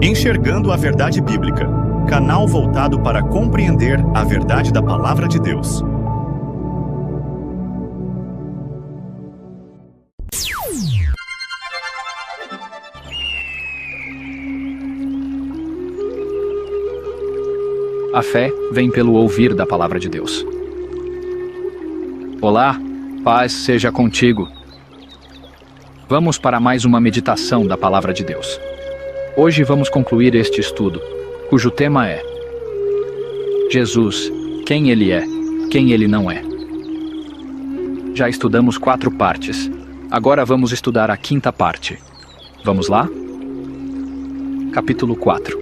Enxergando a Verdade Bíblica, canal voltado para compreender a verdade da Palavra de Deus. A fé vem pelo ouvir da Palavra de Deus. Olá, paz seja contigo. Vamos para mais uma meditação da Palavra de Deus. Hoje vamos concluir este estudo, cujo tema é Jesus, quem Ele é, quem Ele não é. Já estudamos 4 partes. Agora vamos estudar a 5ª parte. Vamos lá? Capítulo 4.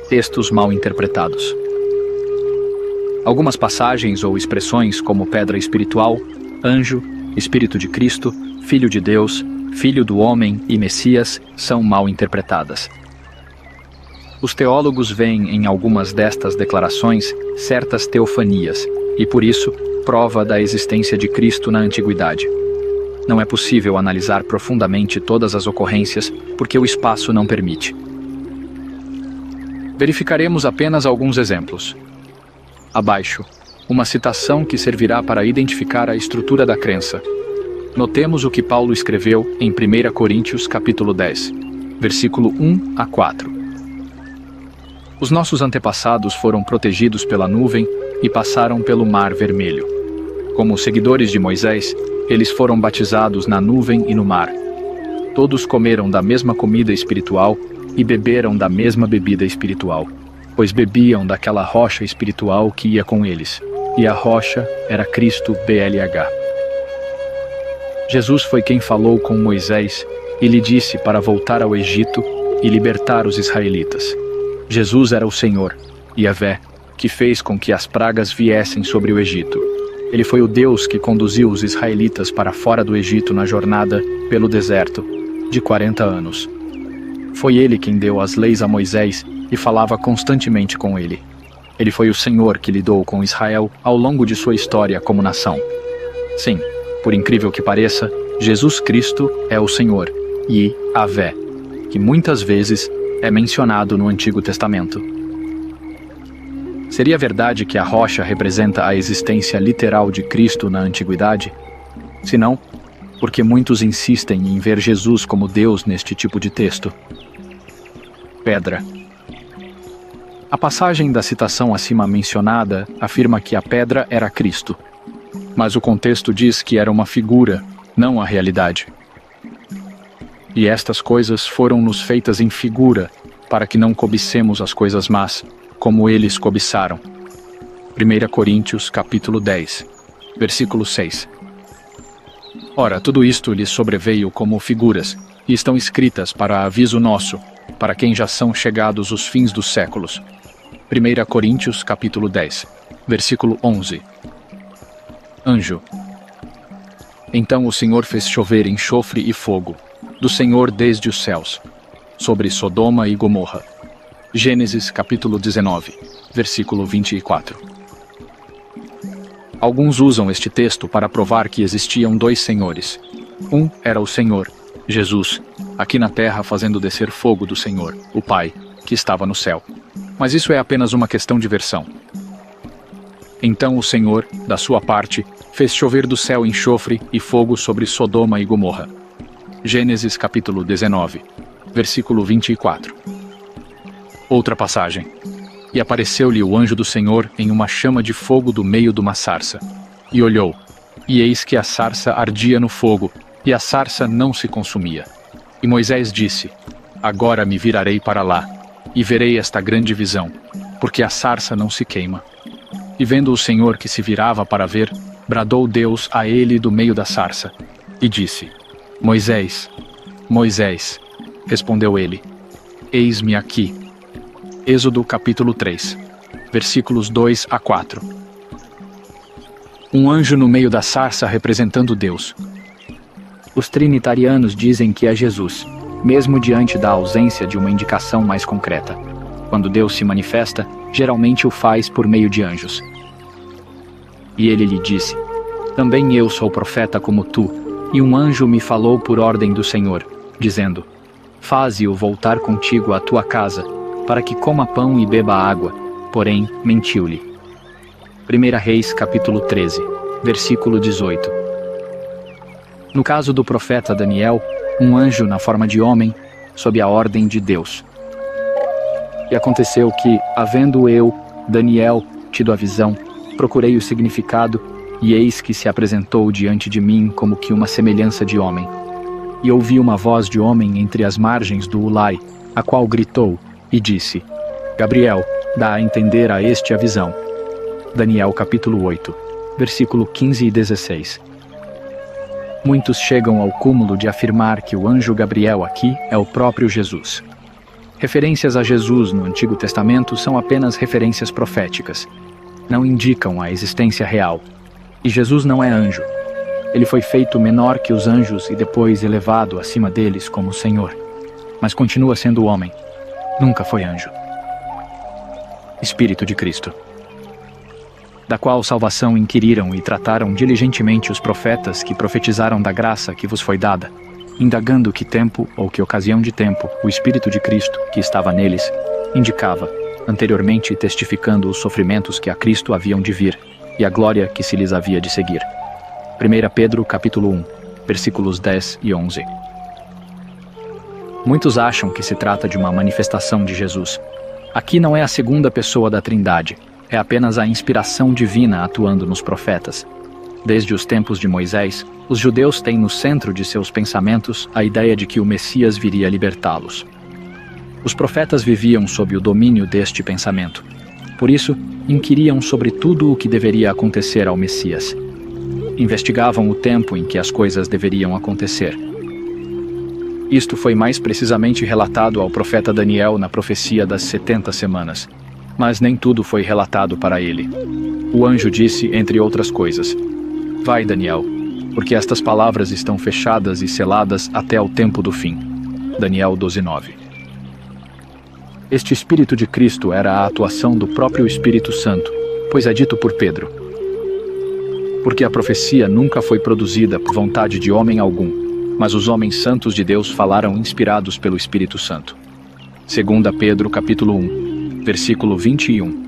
Textos mal interpretados. Algumas passagens ou expressões como pedra espiritual, anjo, Espírito de Cristo, Filho de Deus, Filho do Homem e Messias são mal interpretadas. Os teólogos veem em algumas destas declarações certas teofanias e, por isso, prova da existência de Cristo na antiguidade. Não é possível analisar profundamente todas as ocorrências porque o espaço não permite. Verificaremos apenas alguns exemplos. Abaixo, uma citação que servirá para identificar a estrutura da crença. Notemos o que Paulo escreveu em 1 Coríntios capítulo 10, versículo 1 a 4. Os nossos antepassados foram protegidos pela nuvem e passaram pelo Mar Vermelho. Como seguidores de Moisés, eles foram batizados na nuvem e no mar. Todos comeram da mesma comida espiritual e beberam da mesma bebida espiritual, pois bebiam daquela rocha espiritual que ia com eles, e a rocha era Cristo BLH. Jesus foi quem falou com Moisés e lhe disse para voltar ao Egito e libertar os israelitas. Jesus era o Senhor, Yahvé, que fez com que as pragas viessem sobre o Egito. Ele foi o Deus que conduziu os israelitas para fora do Egito na jornada pelo deserto, de 40 anos. Foi ele quem deu as leis a Moisés e falava constantemente com ele. Ele foi o Senhor que lidou com Israel ao longo de sua história como nação. Sim, por incrível que pareça, Jesus Cristo é o Senhor, Yahvé, que muitas vezes é mencionado no Antigo Testamento. Seria verdade que a rocha representa a existência literal de Cristo na Antiguidade? Se não, porque muitos insistem em ver Jesus como Deus neste tipo de texto. Pedra. A passagem da citação acima mencionada afirma que a pedra era Cristo, mas o contexto diz que era uma figura, não a realidade. E estas coisas foram-nos feitas em figura, para que não cobicemos as coisas más, como eles cobiçaram. 1 Coríntios capítulo 10, versículo 6. Ora, tudo isto lhes sobreveio como figuras, e estão escritas para aviso nosso, para quem já são chegados os fins dos séculos. 1 Coríntios capítulo 10, versículo 11. Anjo. Então o Senhor fez chover enxofre e fogo, do Senhor desde os céus, sobre Sodoma e Gomorra. Gênesis capítulo 19, versículo 24. Alguns usam este texto para provar que existiam 2 senhores. Um era o Senhor, Jesus, aqui na terra fazendo descer fogo do Senhor, o Pai, que estava no céu. Mas isso é apenas uma questão de versão. Então o Senhor, da sua parte, fez chover do céu enxofre e fogo sobre Sodoma e Gomorra. Gênesis capítulo 19, versículo 24. Outra passagem. E apareceu-lhe o anjo do Senhor em uma chama de fogo do meio de uma sarça. E olhou, e eis que a sarça ardia no fogo, e a sarça não se consumia. E Moisés disse: Agora me virarei para lá, e verei esta grande visão, porque a sarça não se queima. E vendo o Senhor que se virava para ver, bradou Deus a ele do meio da sarça, e disse: Moisés, Moisés. Respondeu ele: Eis-me aqui. Êxodo capítulo 3, versículos 2 a 4. Um anjo no meio da sarça representando Deus. Os trinitarianos dizem que é Jesus, mesmo diante da ausência de uma indicação mais concreta. Quando Deus se manifesta, geralmente o faz por meio de anjos. E ele lhe disse: Também eu sou profeta como tu, e um anjo me falou por ordem do Senhor, dizendo: faze-o voltar contigo à tua casa, para que coma pão e beba água. Porém, mentiu-lhe. 1 Reis, capítulo 13, versículo 18. No caso do profeta Daniel, um anjo na forma de homem, sob a ordem de Deus. E aconteceu que, havendo eu, Daniel, tido a visão, procurei o significado, e eis que se apresentou diante de mim como que uma semelhança de homem. E ouvi uma voz de homem entre as margens do Ulai, a qual gritou e disse: Gabriel, dá a entender a este a visão. Daniel capítulo 8, versículo 15 e 16. Muitos chegam ao cúmulo de afirmar que o anjo Gabriel aqui é o próprio Jesus. Referências a Jesus no Antigo Testamento são apenas referências proféticas. Não indicam a existência real. E Jesus não é anjo. Ele foi feito menor que os anjos e depois elevado acima deles como Senhor. Mas continua sendo homem. Nunca foi anjo. Espírito de Cristo, da qual salvação inquiriram e trataram diligentemente os profetas que profetizaram da graça que vos foi dada, indagando que tempo ou que ocasião de tempo o Espírito de Cristo, que estava neles, indicava, anteriormente testificando os sofrimentos que a Cristo haviam de vir e a glória que se lhes havia de seguir. 1 Pedro capítulo 1, versículos 10 e 11. Muitos acham que se trata de uma manifestação de Jesus. Aqui não é a segunda pessoa da Trindade, é apenas a inspiração divina atuando nos profetas. Desde os tempos de Moisés, os judeus têm no centro de seus pensamentos a ideia de que o Messias viria libertá-los. Os profetas viviam sob o domínio deste pensamento. Por isso, inquiriam sobre tudo o que deveria acontecer ao Messias. Investigavam o tempo em que as coisas deveriam acontecer. Isto foi mais precisamente relatado ao profeta Daniel na profecia das 70 semanas. Mas nem tudo foi relatado para ele. O anjo disse, entre outras coisas: Vai, Daniel, porque estas palavras estão fechadas e seladas até o tempo do fim. Daniel 12:9. Este Espírito de Cristo era a atuação do próprio Espírito Santo, pois é dito por Pedro: Porque a profecia nunca foi produzida por vontade de homem algum, mas os homens santos de Deus falaram inspirados pelo Espírito Santo. 2 Pedro capítulo 1, versículo 21.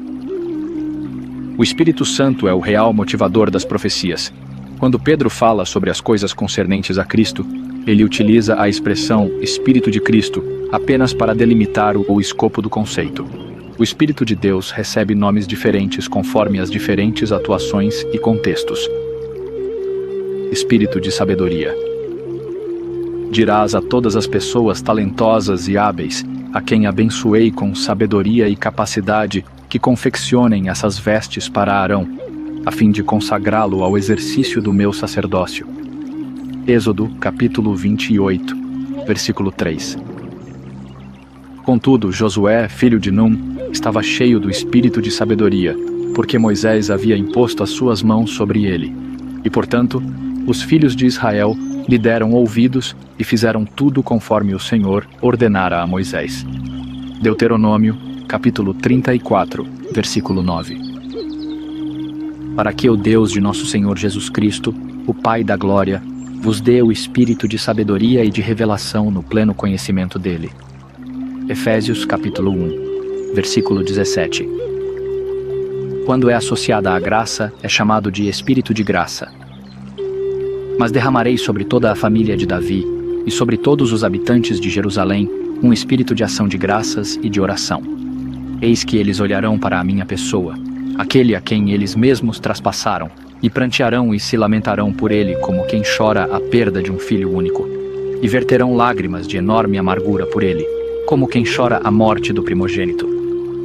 O Espírito Santo é o real motivador das profecias. Quando Pedro fala sobre as coisas concernentes a Cristo, ele utiliza a expressão Espírito de Cristo apenas para delimitar o escopo do conceito. O Espírito de Deus recebe nomes diferentes conforme as diferentes atuações e contextos. Espírito de sabedoria. Dirás a todas as pessoas talentosas e hábeis, a quem abençoei com sabedoria e capacidade, que confeccionem essas vestes para Arão, a fim de consagrá-lo ao exercício do meu sacerdócio. Êxodo, capítulo 28, versículo 3. Contudo, Josué, filho de Num, estava cheio do espírito de sabedoria, porque Moisés havia imposto as suas mãos sobre ele. E, portanto, os filhos de Israel lhe deram ouvidos e fizeram tudo conforme o Senhor ordenara a Moisés. Deuteronômio, capítulo 34, versículo 9. Para que o Deus de nosso Senhor Jesus Cristo, o Pai da glória, vos dê o espírito de sabedoria e de revelação no pleno conhecimento dele. Efésios, capítulo 1, versículo 17. Quando é associada à graça, é chamado de espírito de graça. Mas derramarei sobre toda a família de Davi e sobre todos os habitantes de Jerusalém um espírito de ação de graças e de oração. Eis que eles olharão para a minha pessoa, aquele a quem eles mesmos traspassaram, e prantearão e se lamentarão por ele como quem chora a perda de um filho único, e verterão lágrimas de enorme amargura por ele, como quem chora a morte do primogênito.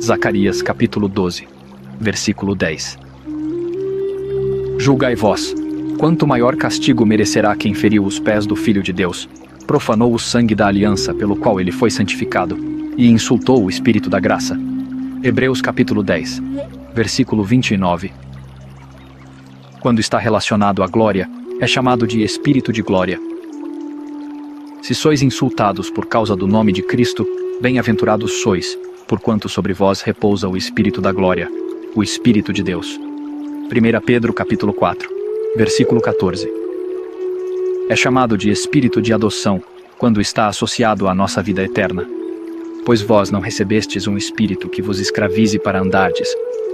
Zacarias capítulo 12, versículo 10. Julgai vós. Quanto maior castigo merecerá quem feriu os pés do Filho de Deus, profanou o sangue da aliança pelo qual ele foi santificado, e insultou o Espírito da graça. Hebreus capítulo 10, versículo 29. Quando está relacionado à glória, é chamado de Espírito de glória. Se sois insultados por causa do nome de Cristo, bem-aventurados sois, porquanto sobre vós repousa o Espírito da glória, o Espírito de Deus. 1 Pedro capítulo 4. Versículo 14. É chamado de espírito de adoção, quando está associado à nossa vida eterna. Pois vós não recebestes um espírito que vos escravize para andardes,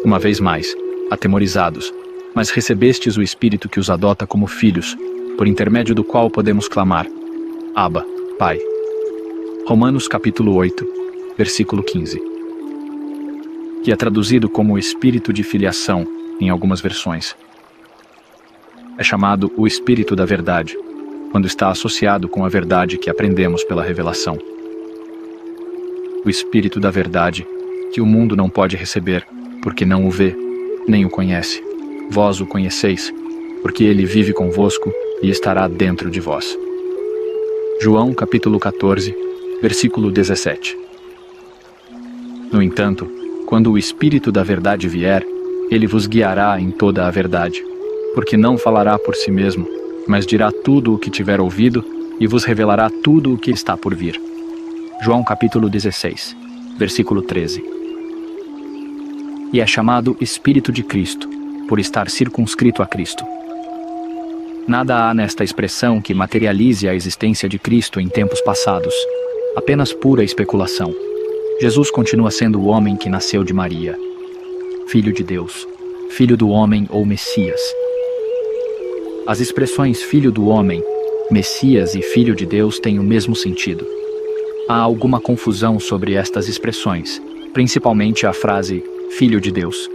uma vez mais, atemorizados, mas recebestes o espírito que os adota como filhos, por intermédio do qual podemos clamar: Abba, Pai. Romanos capítulo 8, versículo 15. Que é traduzido como espírito de filiação em algumas versões. É chamado o Espírito da Verdade, quando está associado com a verdade que aprendemos pela revelação. O Espírito da Verdade, que o mundo não pode receber, porque não o vê, nem o conhece. Vós o conheceis, porque ele vive convosco e estará dentro de vós. João capítulo 14, versículo 17. No entanto, quando o Espírito da Verdade vier, ele vos guiará em toda a verdade, porque não falará por si mesmo, mas dirá tudo o que tiver ouvido e vos revelará tudo o que está por vir. João capítulo 16, versículo 13. E é chamado Espírito de Cristo, por estar circunscrito a Cristo. Nada há nesta expressão que materialize a existência de Cristo em tempos passados, apenas pura especulação. Jesus continua sendo o homem que nasceu de Maria, Filho de Deus, Filho do homem ou Messias. As expressões Filho do homem, Messias e Filho de Deus têm o mesmo sentido. Há alguma confusão sobre estas expressões, principalmente a frase Filho de Deus.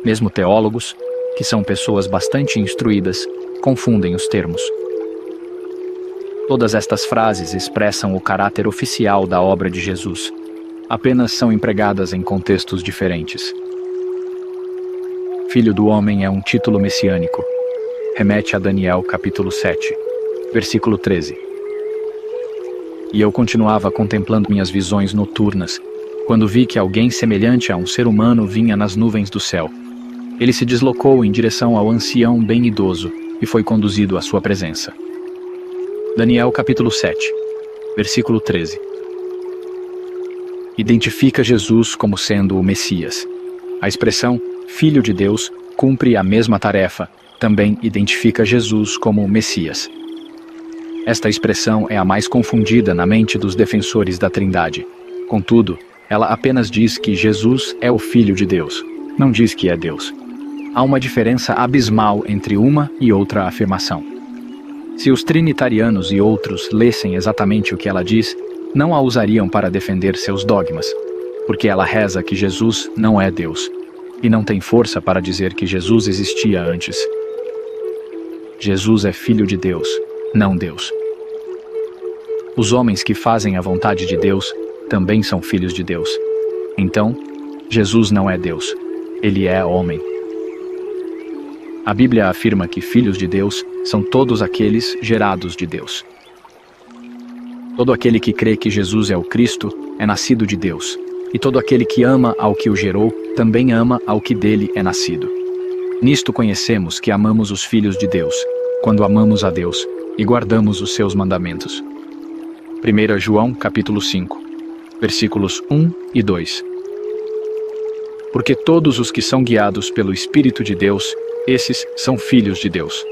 Mesmo teólogos, que são pessoas bastante instruídas, confundem os termos. Todas estas frases expressam o caráter oficial da obra de Jesus, apenas são empregadas em contextos diferentes. Filho do homem é um título messiânico. Remete a Daniel capítulo 7, versículo 13. E eu continuava contemplando minhas visões noturnas, quando vi que alguém semelhante a um ser humano vinha nas nuvens do céu. Ele se deslocou em direção ao ancião bem idoso e foi conduzido à sua presença. Daniel capítulo 7, versículo 13. Identifica Jesus como sendo o Messias. A expressão Filho de Deus cumpre a mesma tarefa, também identifica Jesus como o Messias. Esta expressão é a mais confundida na mente dos defensores da Trindade. Contudo, ela apenas diz que Jesus é o Filho de Deus, não diz que é Deus. Há uma diferença abismal entre uma e outra afirmação. Se os trinitarianos e outros lessem exatamente o que ela diz, não a usariam para defender seus dogmas, porque ela reza que Jesus não é Deus, e não tem força para dizer que Jesus existia antes. Jesus é Filho de Deus, não Deus. Os homens que fazem a vontade de Deus também são filhos de Deus. Então, Jesus não é Deus, ele é homem. A Bíblia afirma que filhos de Deus são todos aqueles gerados de Deus. Todo aquele que crê que Jesus é o Cristo é nascido de Deus, e todo aquele que ama ao que o gerou também ama ao que dele é nascido. Nisto conhecemos que amamos os filhos de Deus, quando amamos a Deus e guardamos os seus mandamentos. 1 João capítulo 5, versículos 1 e 2. Porque todos os que são guiados pelo Espírito de Deus, esses são filhos de Deus.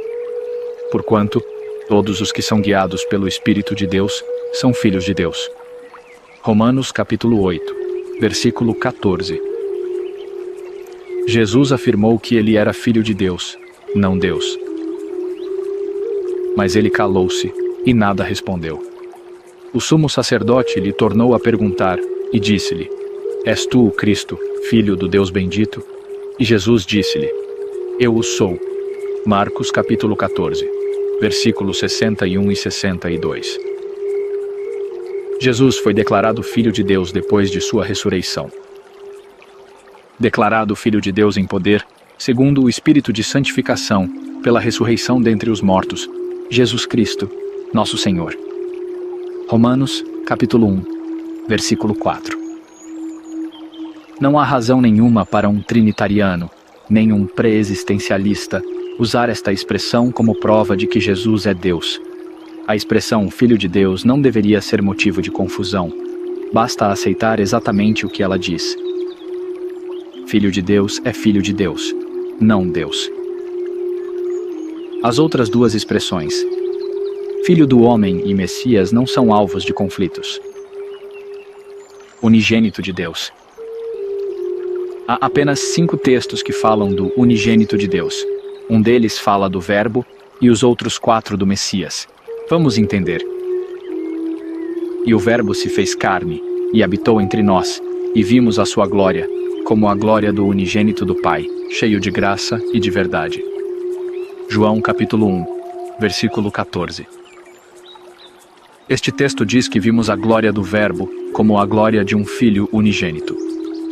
Porquanto, todos os que são guiados pelo Espírito de Deus, são filhos de Deus. Romanos capítulo 8, versículo 14. Jesus afirmou que ele era filho de Deus, não Deus. Mas ele calou-se e nada respondeu. O sumo sacerdote lhe tornou a perguntar e disse-lhe: És tu o Cristo, filho do Deus bendito? E Jesus disse-lhe: Eu o sou. Marcos capítulo 14, versículos 61 e 62. Jesus foi declarado Filho de Deus depois de sua ressurreição. Declarado Filho de Deus em poder, segundo o Espírito de santificação, pela ressurreição dentre os mortos, Jesus Cristo, nosso Senhor. Romanos, capítulo 1, versículo 4. Não há razão nenhuma para um trinitariano, nem um pré-existencialista, usar esta expressão como prova de que Jesus é Deus. A expressão Filho de Deus não deveria ser motivo de confusão. Basta aceitar exatamente o que ela diz. Filho de Deus é Filho de Deus, não Deus. As outras duas expressões, Filho do homem e Messias não são alvos de conflitos. Unigênito de Deus. Há apenas 5 textos que falam do unigênito de Deus. Um deles fala do Verbo e os outros 4 do Messias. Vamos entender. E o Verbo se fez carne e habitou entre nós, e vimos a sua glória, como a glória do unigênito do Pai, cheio de graça e de verdade. João capítulo 1, versículo 14. Este texto diz que vimos a glória do Verbo como a glória de um Filho unigênito.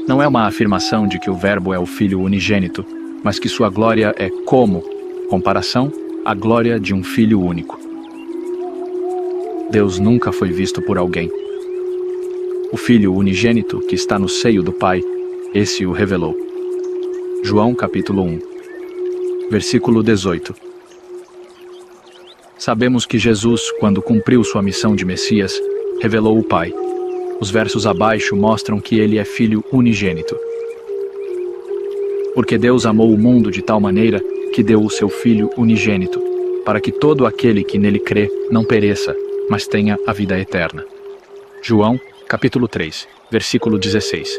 Não é uma afirmação de que o Verbo é o Filho unigênito, mas que sua glória é como, comparação, a glória de um Filho único. Deus nunca foi visto por alguém. O Filho unigênito que está no seio do Pai, esse o revelou. João capítulo 1, versículo 18. Sabemos que Jesus, quando cumpriu sua missão de Messias, revelou o Pai. Os versos abaixo mostram que ele é Filho unigênito. Porque Deus amou o mundo de tal maneira que deu o seu Filho unigênito, para que todo aquele que nele crê não pereça, mas tenha a vida eterna. João, capítulo 3, versículo 16.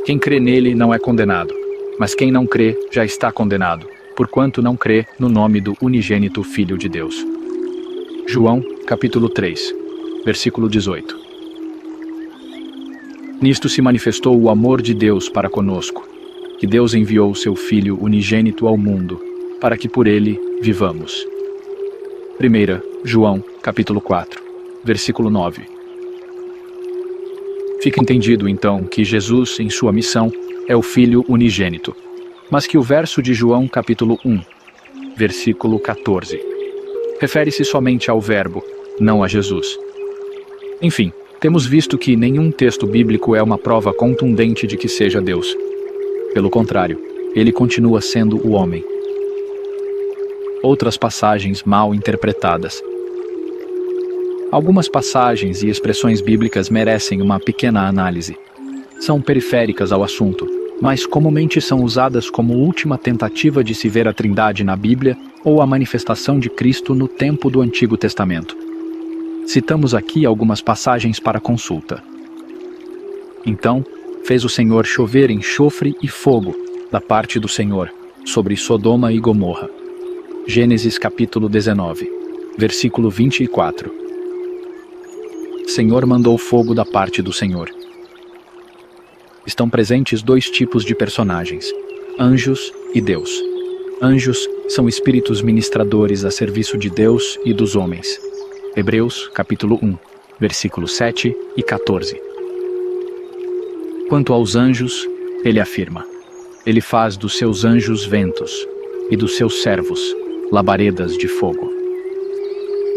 Quem crê nele não é condenado, mas quem não crê já está condenado, porquanto não crê no nome do unigênito Filho de Deus. João, capítulo 3, versículo 18. Nisto se manifestou o amor de Deus para conosco, que Deus enviou o seu Filho unigênito ao mundo, para que por ele vivamos. 1 João, capítulo 4, versículo 9. Fica entendido, então, que Jesus, em sua missão, é o Filho unigênito, mas que o verso de João, capítulo 1, versículo 14, refere-se somente ao Verbo, não a Jesus. Enfim, temos visto que nenhum texto bíblico é uma prova contundente de que seja Deus. Pelo contrário, ele continua sendo o homem. Outras passagens mal interpretadas. Algumas passagens e expressões bíblicas merecem uma pequena análise. São periféricas ao assunto, mas comumente são usadas como última tentativa de se ver a Trindade na Bíblia ou a manifestação de Cristo no tempo do Antigo Testamento. Citamos aqui algumas passagens para consulta. Então, fez o Senhor chover enxofre e fogo, da parte do Senhor, sobre Sodoma e Gomorra. Gênesis capítulo 19, versículo 24. Senhor mandou fogo da parte do Senhor. Estão presentes 2 tipos de personagens, anjos e Deus. Anjos são espíritos ministradores a serviço de Deus e dos homens. Hebreus capítulo 1, versículos 7 e 14. Quanto aos anjos, ele afirma: ele faz dos seus anjos ventos e dos seus servos labaredas de fogo.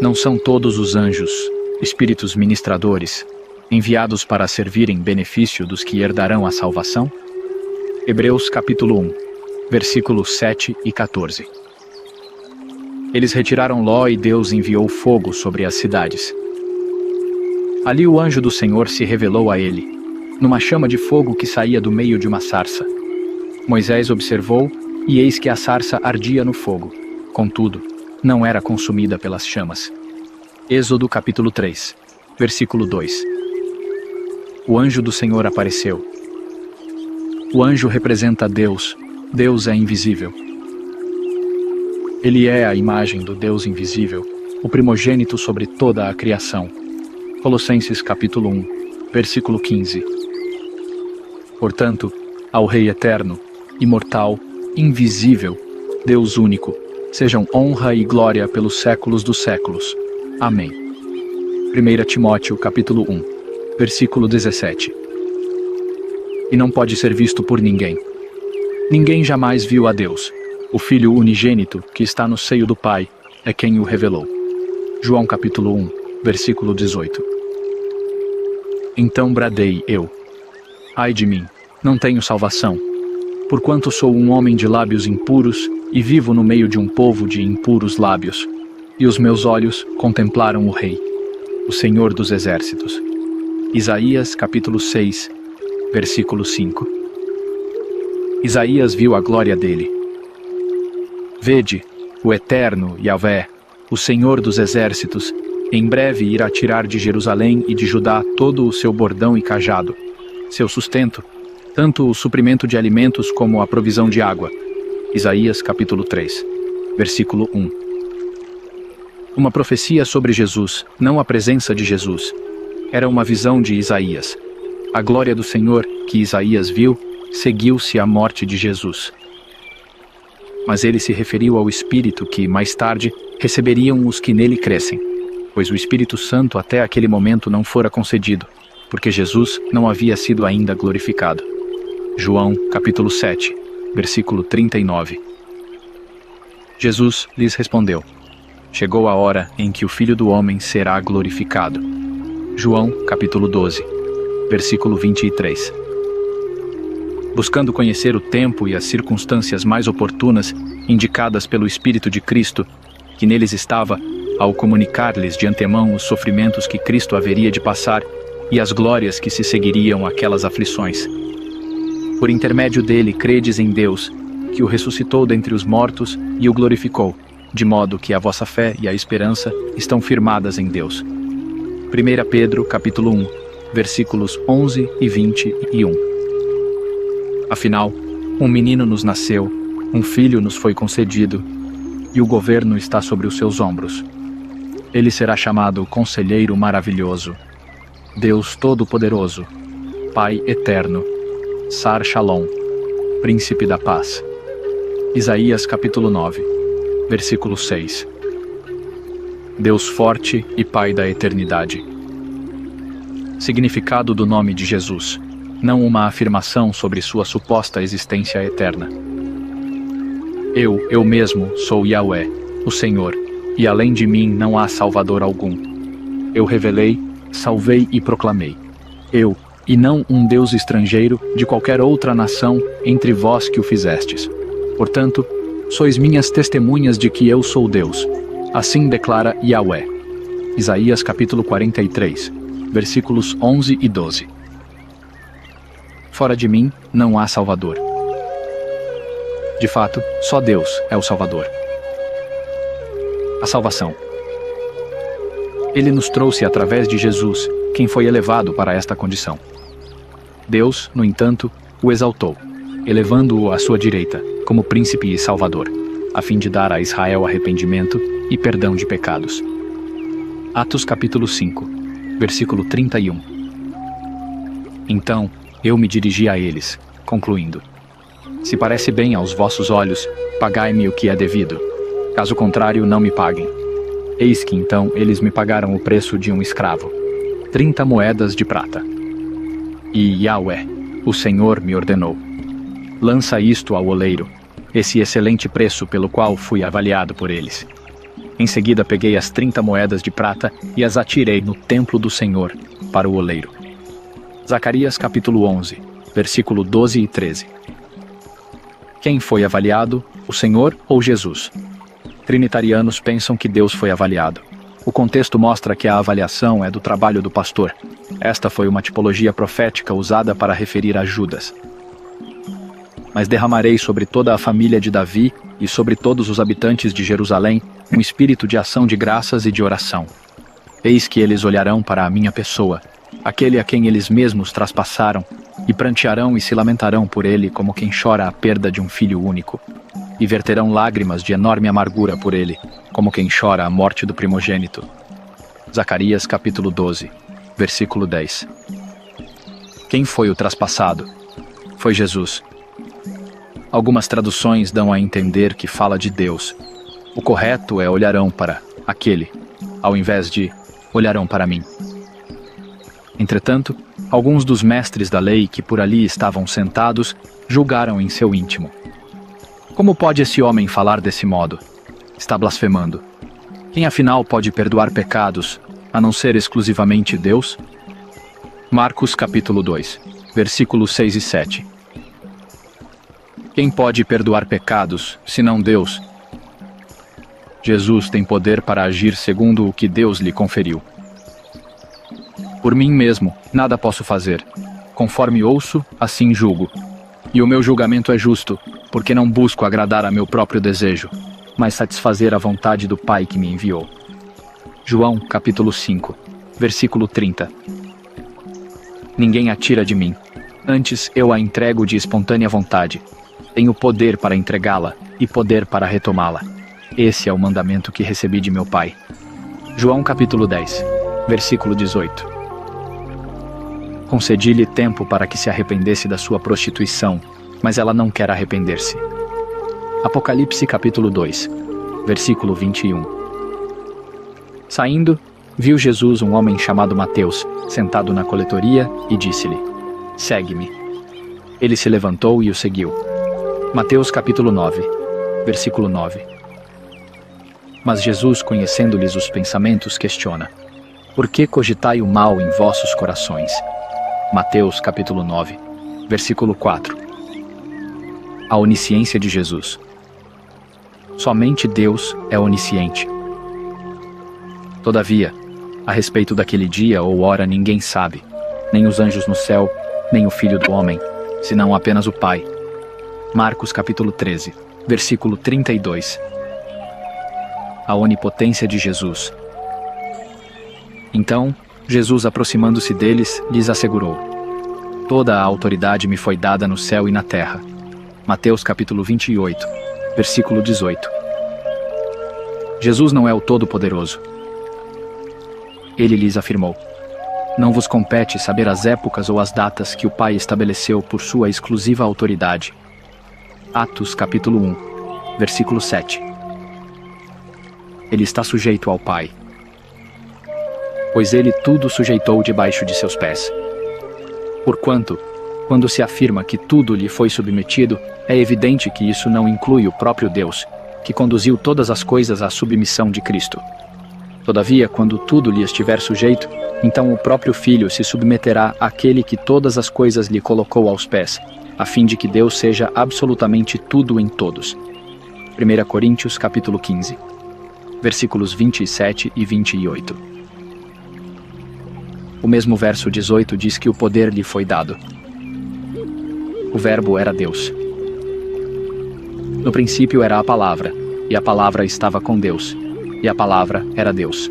Não são todos os anjos, espíritos ministradores, enviados para servir em benefício dos que herdarão a salvação? Hebreus capítulo 1, versículos 7 e 14. Eles retiraram Ló e Deus enviou fogo sobre as cidades. Ali o anjo do Senhor se revelou a ele, numa chama de fogo que saía do meio de uma sarça. Moisés observou, e eis que a sarça ardia no fogo. Contudo, não era consumida pelas chamas. Êxodo capítulo 3, versículo 2. O anjo do Senhor apareceu. O anjo representa Deus. Deus é invisível. Ele é a imagem do Deus invisível, o primogênito sobre toda a criação. Colossenses capítulo 1, versículo 15. Portanto, ao Rei eterno, imortal, invisível, Deus único, sejam honra e glória pelos séculos dos séculos. Amém. 1 Timóteo capítulo 1, versículo 17. E não pode ser visto por ninguém. Ninguém jamais viu a Deus. O Filho unigênito, que está no seio do Pai, é quem o revelou. João capítulo 1, versículo 18. Então bradei eu: ai de mim, não tenho salvação, porquanto sou um homem de lábios impuros e vivo no meio de um povo de impuros lábios, e os meus olhos contemplaram o Rei, o Senhor dos Exércitos. Isaías capítulo 6, versículo 5. Isaías viu a glória dele. Vede, o eterno Yahvé, o Senhor dos Exércitos, em breve irá tirar de Jerusalém e de Judá todo o seu bordão e cajado, seu sustento, tanto o suprimento de alimentos como a provisão de água. Isaías capítulo 3, versículo 1. Uma profecia sobre Jesus, não a presença de Jesus. Era uma visão de Isaías. A glória do Senhor, que Isaías viu, seguiu-se à morte de Jesus. Mas ele se referiu ao Espírito que, mais tarde, receberiam os que nele crescem, pois o Espírito Santo até aquele momento não fora concedido, porque Jesus não havia sido ainda glorificado. João, capítulo 7, versículo 39. Jesus lhes respondeu: chegou a hora em que o Filho do Homem será glorificado. João, capítulo 12, versículo 23. Buscando conhecer o tempo e as circunstâncias mais oportunas indicadas pelo Espírito de Cristo, que neles estava, ao comunicar-lhes de antemão os sofrimentos que Cristo haveria de passar e as glórias que se seguiriam àquelas aflições. Por intermédio dele credes em Deus, que o ressuscitou dentre os mortos e o glorificou, de modo que a vossa fé e a esperança estão firmadas em Deus. 1 Pedro, capítulo 1, versículos 11 e 21. Afinal, um menino nos nasceu, um filho nos foi concedido, e o governo está sobre os seus ombros. Ele será chamado Conselheiro Maravilhoso, Deus Todo-Poderoso, Pai Eterno, Sar Shalom, Príncipe da Paz. Isaías capítulo 9, versículo 6. Deus forte e Pai da eternidade. Significado do nome de Jesus, não uma afirmação sobre sua suposta existência eterna. Eu mesmo sou Yahweh, o Senhor, e além de mim não há Salvador algum. Eu revelei, salvei e proclamei. Eu, e não um Deus estrangeiro de qualquer outra nação entre vós que o fizestes. Portanto, sois minhas testemunhas de que eu sou Deus. Assim declara Yahweh. Isaías capítulo 43, versículos 11 e 12. Fora de mim não há Salvador. De fato, só Deus é o Salvador. A salvação. Ele nos trouxe através de Jesus, quem foi elevado para esta condição. Deus, no entanto, o exaltou, elevando-o à sua direita, como príncipe e salvador, a fim de dar a Israel arrependimento e perdão de pecados. Atos capítulo 5, versículo 31. Então, eu me dirigi a eles, concluindo: se parece bem aos vossos olhos, pagai-me o que é devido. Caso contrário, não me paguem. Eis que então eles me pagaram o preço de um escravo, 30 moedas de prata. E Yahweh, o Senhor, me ordenou: lança isto ao oleiro, esse excelente preço pelo qual fui avaliado por eles. Em seguida peguei as 30 moedas de prata e as atirei no templo do Senhor, para o oleiro. Zacarias capítulo 11, versículo 12 e 13. Quem foi avaliado, o Senhor ou Jesus? Trinitarianos pensam que Deus foi avaliado. O contexto mostra que a avaliação é do trabalho do pastor. Esta foi uma tipologia profética usada para referir a Judas. Mas derramarei sobre toda a família de Davi e sobre todos os habitantes de Jerusalém um espírito de ação de graças e de oração. Eis que eles olharão para a minha pessoa, aquele a quem eles mesmos traspassaram, e prantearão e se lamentarão por ele como quem chora a perda de um filho único, e verterão lágrimas de enorme amargura por ele, como quem chora a morte do primogênito. Zacarias capítulo 12, versículo 10. Quem foi o traspassado? Foi Jesus. Algumas traduções dão a entender que fala de Deus. O correto é olharão para aquele, ao invés de olharão para mim. Entretanto, alguns dos mestres da lei que por ali estavam sentados julgaram em seu íntimo: como pode esse homem falar desse modo? Está blasfemando. Quem afinal pode perdoar pecados, a não ser exclusivamente Deus? Marcos capítulo 2, versículos 6 e 7. Quem pode perdoar pecados, senão Deus? Jesus tem poder para agir segundo o que Deus lhe conferiu. Por mim mesmo, nada posso fazer. Conforme ouço, assim julgo. E o meu julgamento é justo, porque não busco agradar a meu próprio desejo, mas satisfazer a vontade do Pai que me enviou. João, capítulo 5, versículo 30. Ninguém a tira de mim, antes eu a entrego de espontânea vontade. Tenho poder para entregá-la e poder para retomá-la. Esse é o mandamento que recebi de meu Pai. João capítulo 10, versículo 18. Concedi-lhe tempo para que se arrependesse da sua prostituição, mas ela não quer arrepender-se. Apocalipse capítulo 2, versículo 21. Saindo, viu Jesus um homem chamado Mateus, sentado na coletoria, e disse-lhe: Segue-me. Ele se levantou e o seguiu. Mateus capítulo 9, versículo 9. Mas Jesus, conhecendo-lhes os pensamentos, questiona: Por que cogitai o mal em vossos corações? Mateus capítulo 9, versículo 4. A onisciência de Jesus. Somente Deus é onisciente. Todavia, a respeito daquele dia ou hora ninguém sabe, nem os anjos no céu, nem o Filho do Homem, senão apenas o Pai. Marcos capítulo 13, versículo 32. A onipotência de Jesus. Então, Jesus, aproximando-se deles, lhes assegurou: Toda a autoridade me foi dada no céu e na terra. Mateus capítulo 28, versículo 18. Jesus não é o Todo-Poderoso. Ele lhes afirmou: Não vos compete saber as épocas ou as datas que o Pai estabeleceu por sua exclusiva autoridade. Atos capítulo 1, versículo 7. Ele está sujeito ao Pai, pois ele tudo sujeitou debaixo de seus pés. Porquanto, quando se afirma que tudo lhe foi submetido, é evidente que isso não inclui o próprio Deus, que conduziu todas as coisas à submissão de Cristo. Todavia, quando tudo lhe estiver sujeito, então o próprio Filho se submeterá àquele que todas as coisas lhe colocou aos pés, a fim de que Deus seja absolutamente tudo em todos. 1 Coríntios capítulo 15, versículos 27 e 28. O mesmo verso 18 diz que o poder lhe foi dado. O Verbo era Deus. No princípio era a Palavra, e a Palavra estava com Deus, e a Palavra era Deus.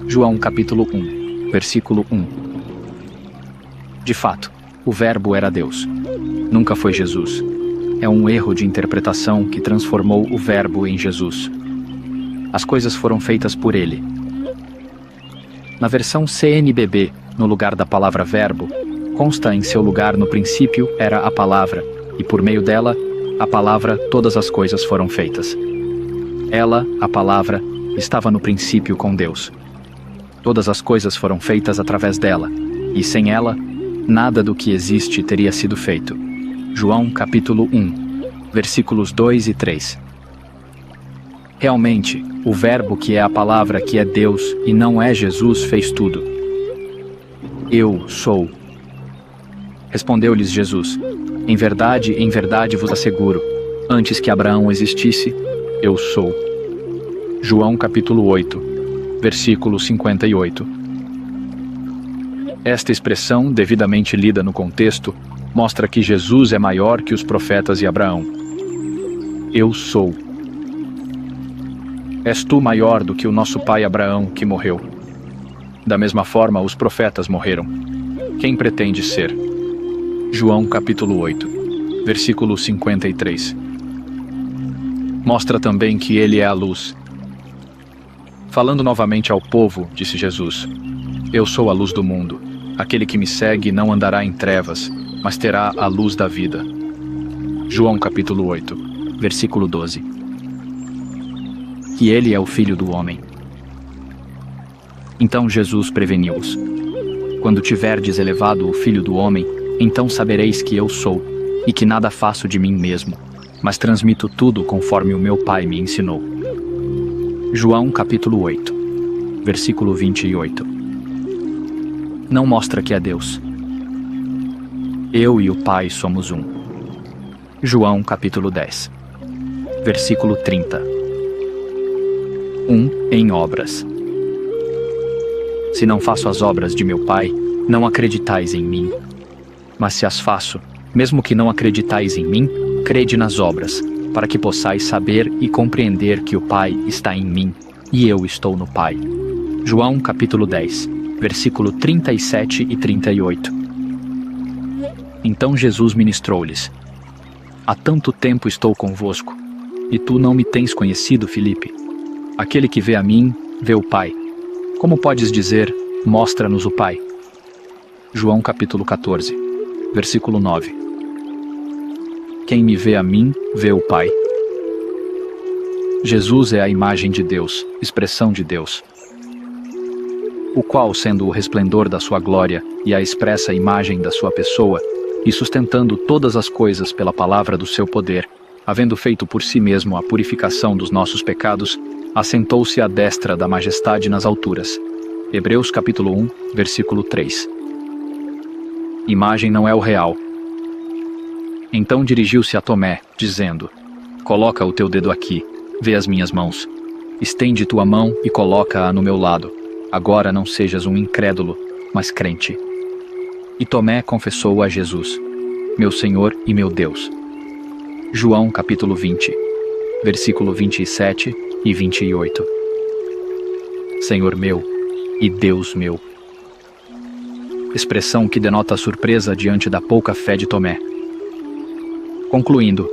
João capítulo 1, versículo 1. De fato, o Verbo era Deus. Nunca foi Jesus. É um erro de interpretação que transformou o Verbo em Jesus. As coisas foram feitas por ele. Na versão CNBB, no lugar da palavra verbo, consta em seu lugar no princípio era a palavra, e por meio dela, a palavra, todas as coisas foram feitas. Ela, a palavra, estava no princípio com Deus. Todas as coisas foram feitas através dela, e sem ela, nada do que existe teria sido feito. João capítulo 1, versículos 2 e 3. Realmente, o Verbo que é a palavra que é Deus e não é Jesus fez tudo. Eu sou. Respondeu-lhes Jesus: em verdade vos asseguro, antes que Abraão existisse, eu sou. João capítulo 8, versículo 58. Esta expressão, devidamente lida no contexto, mostra que Jesus é maior que os profetas e Abraão. Eu sou. És tu maior do que o nosso pai Abraão, que morreu. Da mesma forma, os profetas morreram. Quem pretende ser? João capítulo 8, versículo 53. Mostra também que ele é a luz. Falando novamente ao povo, disse Jesus: Eu sou a luz do mundo. Aquele que me segue não andará em trevas, mas terá a luz da vida. João capítulo 8, versículo 12. Que ele é o Filho do Homem. Então Jesus preveniu-os: Quando tiverdes elevado o Filho do Homem, então sabereis que eu sou, e que nada faço de mim mesmo, mas transmito tudo conforme o meu Pai me ensinou. João capítulo 8, versículo 28. Não mostra que é Deus. Eu e o Pai somos um. João capítulo 10, versículo 30. Em obras. Se não faço as obras de meu Pai, não acreditais em mim. Mas se as faço, mesmo que não acreditais em mim, crede nas obras, para que possais saber e compreender que o Pai está em mim e eu estou no Pai. João capítulo 10, versículo 37 e 38. Então Jesus ministrou-lhes: Há tanto tempo estou convosco, e tu não me tens conhecido, Filipe? Aquele que vê a mim, vê o Pai. Como podes dizer, mostra-nos o Pai? João capítulo 14, versículo 9. Quem me vê a mim, vê o Pai. Jesus é a imagem de Deus, expressão de Deus, o qual, sendo o resplendor da sua glória e a expressa imagem da sua pessoa, e sustentando todas as coisas pela palavra do seu poder, havendo feito por si mesmo a purificação dos nossos pecados, assentou-se à destra da majestade nas alturas. Hebreus capítulo 1, versículo 3. Imagem não é o real. Então dirigiu-se a Tomé, dizendo: Coloca o teu dedo aqui, vê as minhas mãos. Estende tua mão e coloca-a no meu lado. Agora não sejas um incrédulo, mas crente. E Tomé confessou a Jesus: Meu Senhor e meu Deus. João capítulo 20, versículo 27 e 28. Senhor meu e Deus meu. Expressão que denota surpresa diante da pouca fé de Tomé. Concluindo,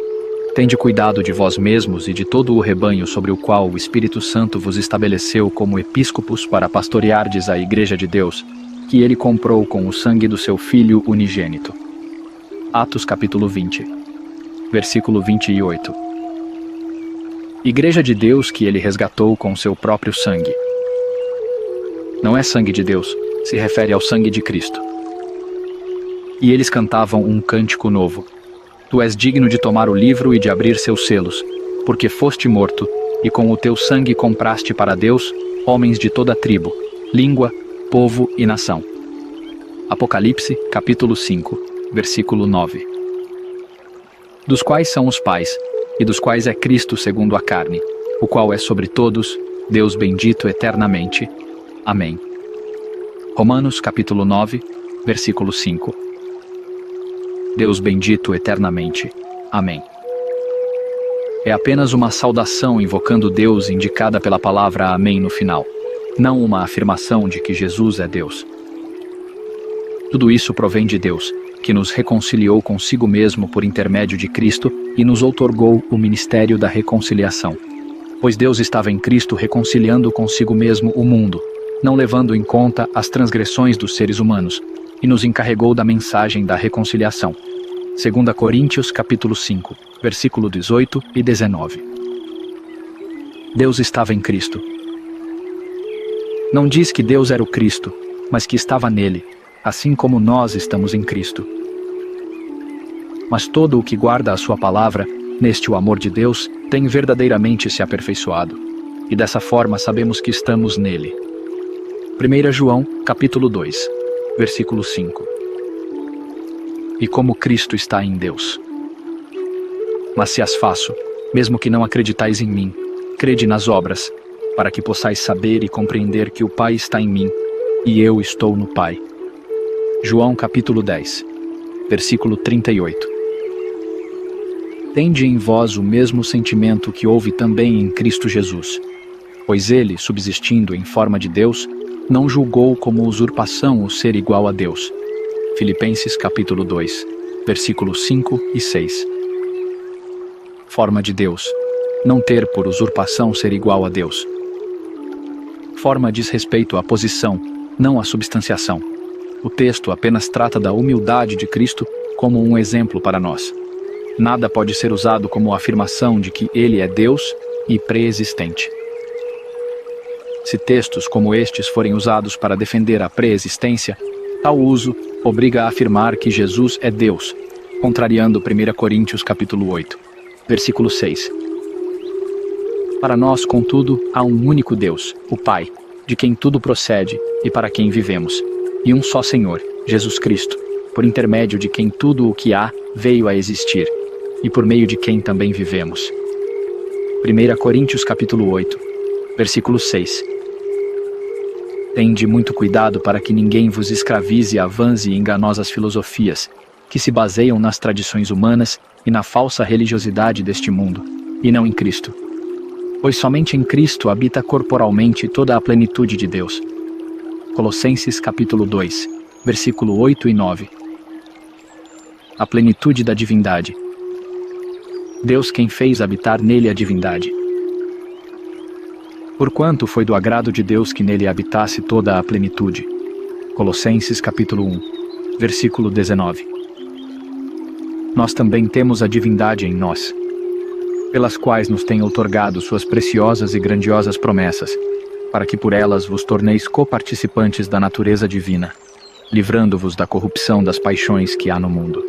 tende cuidado de vós mesmos e de todo o rebanho sobre o qual o Espírito Santo vos estabeleceu como episcopos para pastoreardes a Igreja de Deus, que ele comprou com o sangue do seu Filho unigênito. Atos capítulo 20, versículo 28. Igreja de Deus que ele resgatou com seu próprio sangue. Não é sangue de Deus, se refere ao sangue de Cristo. E eles cantavam um cântico novo: Tu és digno de tomar o livro e de abrir seus selos, porque foste morto, e com o teu sangue compraste para Deus homens de toda tribo, língua, povo e nação. Apocalipse, capítulo 5, versículo 9. Dos quais são os pais, e dos quais é Cristo segundo a carne, o qual é sobre todos, Deus bendito eternamente. Amém. Romanos, capítulo 9, versículo 5. Deus bendito eternamente. Amém. É apenas uma saudação invocando Deus indicada pela palavra Amém no final, não uma afirmação de que Jesus é Deus. Tudo isso provém de Deus, que nos reconciliou consigo mesmo por intermédio de Cristo e nos outorgou o ministério da reconciliação. Pois Deus estava em Cristo reconciliando consigo mesmo o mundo, não levando em conta as transgressões dos seres humanos, e nos encarregou da mensagem da reconciliação. 2 Coríntios capítulo 5, versículo 18 e 19. Deus estava em Cristo. Não diz que Deus era o Cristo, mas que estava nele, assim como nós estamos em Cristo. Mas todo o que guarda a sua palavra, neste o amor de Deus, tem verdadeiramente se aperfeiçoado. E dessa forma sabemos que estamos nele. 1 João, capítulo 2, versículo 5. E como Cristo está em Deus. Mas se as faço, mesmo que não acreditais em mim, crede nas obras, para que possais saber e compreender que o Pai está em mim, e eu estou no Pai. João capítulo 10, versículo 38. Tende em vós o mesmo sentimento que houve também em Cristo Jesus, pois ele, subsistindo em forma de Deus, não julgou como usurpação o ser igual a Deus. Filipenses capítulo 2, versículos 5 e 6. Forma de Deus. Não ter por usurpação ser igual a Deus. Forma diz respeito à posição, não à substanciação. O texto apenas trata da humildade de Cristo como um exemplo para nós. Nada pode ser usado como afirmação de que ele é Deus e pré-existente. Se textos como estes forem usados para defender a pré-existência, tal uso obriga a afirmar que Jesus é Deus, contrariando 1 Coríntios capítulo 8, versículo 6. Para nós, contudo, há um único Deus, o Pai, de quem tudo procede e para quem vivemos, e um só Senhor, Jesus Cristo, por intermédio de quem tudo o que há veio a existir, e por meio de quem também vivemos. 1 Coríntios capítulo 8, versículo 6. Tende muito cuidado para que ninguém vos escravize a vãs e enganosas filosofias, que se baseiam nas tradições humanas e na falsa religiosidade deste mundo, e não em Cristo. Pois somente em Cristo habita corporalmente toda a plenitude de Deus. Colossenses capítulo 2, versículo 8 e 9. A plenitude da divindade. Deus quem fez habitar nele a divindade. Porquanto foi do agrado de Deus que nele habitasse toda a plenitude. Colossenses capítulo 1, versículo 19. Nós também temos a divindade em nós, pelas quais nos tem outorgado suas preciosas e grandiosas promessas, para que por elas vos torneis coparticipantes da natureza divina, livrando-vos da corrupção das paixões que há no mundo.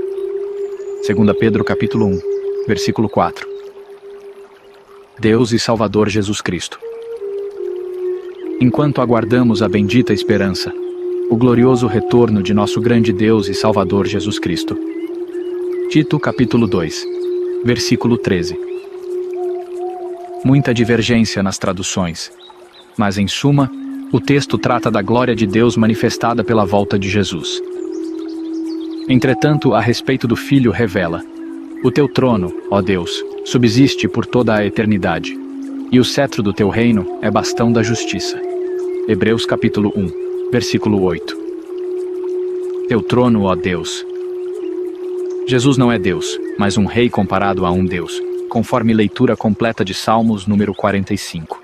2 Pedro capítulo 1, versículo 4. Deus e Salvador Jesus Cristo. Enquanto aguardamos a bendita esperança, o glorioso retorno de nosso grande Deus e Salvador Jesus Cristo. Tito capítulo 2, versículo 13. Muita divergência nas traduções, mas em suma, o texto trata da glória de Deus manifestada pela volta de Jesus. Entretanto, a respeito do Filho revela: o teu trono, ó Deus, subsiste por toda a eternidade, e o cetro do teu reino é bastão da justiça. Hebreus capítulo 1, versículo 8. Teu trono, ó Deus. Jesus não é Deus, mas um rei comparado a um Deus, conforme leitura completa de Salmos número 45.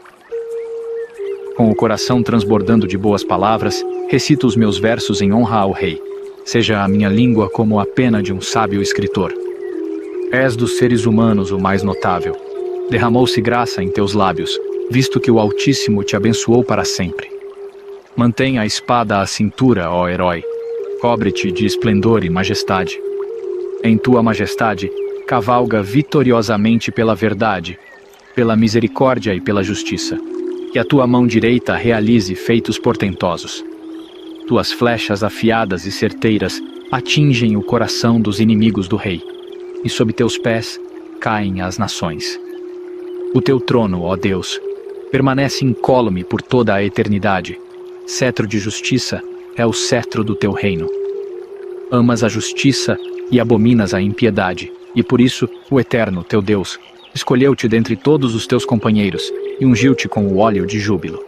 Com o coração transbordando de boas palavras, recito os meus versos em honra ao rei. Seja a minha língua como a pena de um sábio escritor. És dos seres humanos o mais notável. Derramou-se graça em teus lábios, visto que o Altíssimo te abençoou para sempre. Mantém a espada à cintura, ó herói. Cobre-te de esplendor e majestade. Em tua majestade, cavalga vitoriosamente pela verdade, pela misericórdia e pela justiça. Que a tua mão direita realize feitos portentosos. Tuas flechas afiadas e certeiras atingem o coração dos inimigos do rei, e sob teus pés caem as nações. O teu trono, ó Deus, permanece incólume por toda a eternidade. Cetro de justiça é o cetro do teu reino. Amas a justiça e abominas a impiedade, e por isso o Eterno, teu Deus, escolheu-te dentre todos os teus companheiros e ungiu-te com o óleo de júbilo.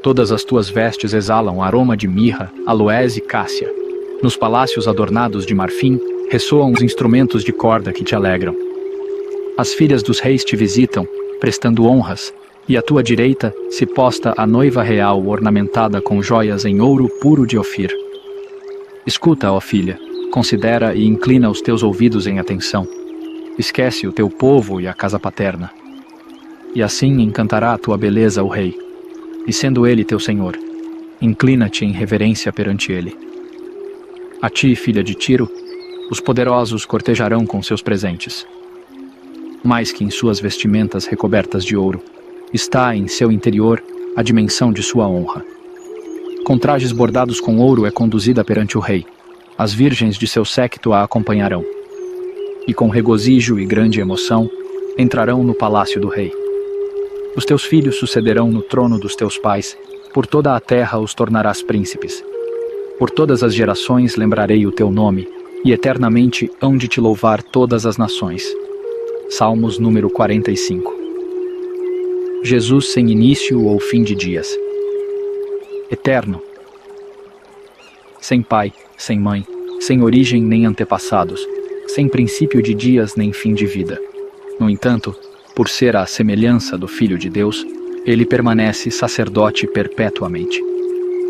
Todas as tuas vestes exalam aroma de mirra, aloés e cássia. Nos palácios adornados de marfim ressoam os instrumentos de corda que te alegram. As filhas dos reis te visitam, prestando honras, e à tua direita se posta a noiva real ornamentada com joias em ouro puro de Ofir. Escuta, ó filha, considera e inclina os teus ouvidos em atenção. Esquece o teu povo e a casa paterna. E assim encantará a tua beleza o rei, e sendo ele teu senhor, inclina-te em reverência perante ele. A ti, filha de Tiro, os poderosos cortejarão com seus presentes. Mais que em suas vestimentas recobertas de ouro, está em seu interior a dimensão de sua honra. Com trajes bordados com ouro é conduzida perante o rei. As virgens de seu séquito a acompanharão. E com regozijo e grande emoção, entrarão no palácio do rei. Os teus filhos sucederão no trono dos teus pais, por toda a terra os tornarás príncipes. Por todas as gerações lembrarei o teu nome, e eternamente hão de te louvar todas as nações. Salmos número 45. Jesus sem início ou fim de dias. Eterno. Sem pai, sem mãe, sem origem nem antepassados, sem princípio de dias nem fim de vida. No entanto, por ser a semelhança do Filho de Deus, ele permanece sacerdote perpetuamente.